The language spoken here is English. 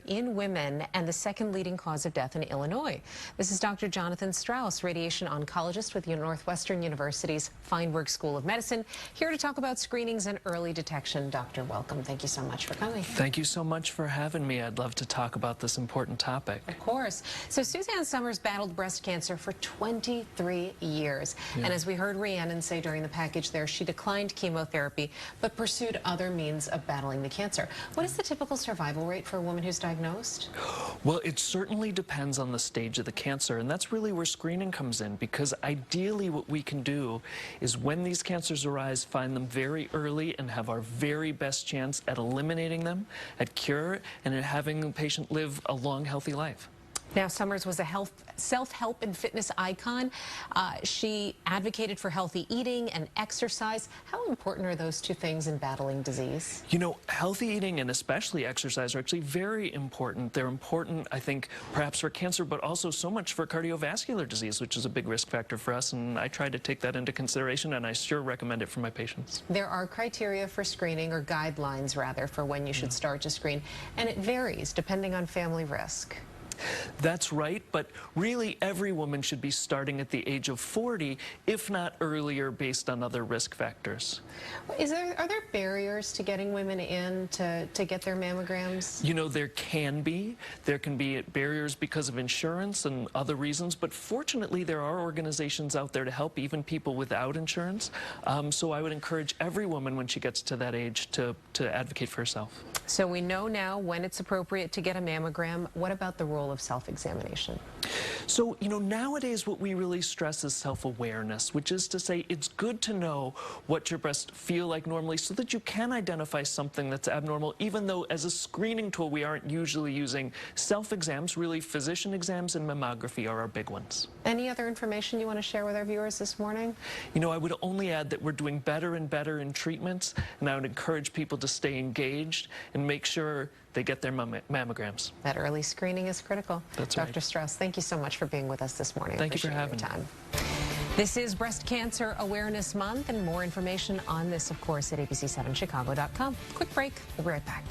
in women and the second leading cause of death in Illinois. This is Dr. Jonathan Strauss, radiation oncologist with Northwestern University's Feinberg School of Medicine, here to talk about screenings and early detection. Doctor, welcome. Thank you so much for coming. Thank you so much for having me. I'd love to talk about this important topic. Of course. So Suzanne Summers battled breast cancer for 23 years. Yeah. And as we heard Rhiannon say during the package there, she declined chemotherapy but pursued other means of battling the cancer. What is the typical survival rate for a woman who's diagnosed? Well, it certainly depends on the stage of the cancer, and that's really where screening comes in, because ideally what we can do is when these cancers arise, find them very early and have our very best chance at eliminating them, at cure, and at having the patient live a long, healthy life. Now, Summers was a self-help and fitness icon. She advocated for healthy eating and exercise. How important are those two things in battling disease? You know, healthy eating and especially exercise are actually very important. They're important, I think, perhaps for cancer, but also so much for cardiovascular disease, which is a big risk factor for us, and I try to take that into consideration, and I sure recommend it for my patients. There are criteria for screening, or guidelines, rather, for when you should start to screen, and it varies depending on family risk. That's right, but really every woman should be starting at the age of 40, if not earlier, based on other risk factors. Are there barriers to getting women in to get their mammograms? You know, there can be. There can be barriers because of insurance and other reasons, but fortunately there are organizations out there to help even people without insurance. So I would encourage every woman when she gets to that age to advocate for herself. So we know now when it's appropriate to get a mammogram. What about the role of self-examination? So, you know, nowadays what we really stress is self-awareness, which is to say it's good to know what your breasts feel like normally so that you can identify something that's abnormal, even though as a screening tool we aren't usually using self-exams. Really, physician exams and mammography are our big ones. Any other information you want to share with our viewers this morning? You know, I would only add that we're doing better and better in treatments, and I would encourage people to stay engaged and make sure they get their mammograms. That early screening is critical. That's right. Dr. Strauss, thank you so much for being with us this morning. Thank you for having your me. time. This is Breast Cancer Awareness Month, and more information on this, of course, at ABC7Chicago.com. Quick break. We'll be right back.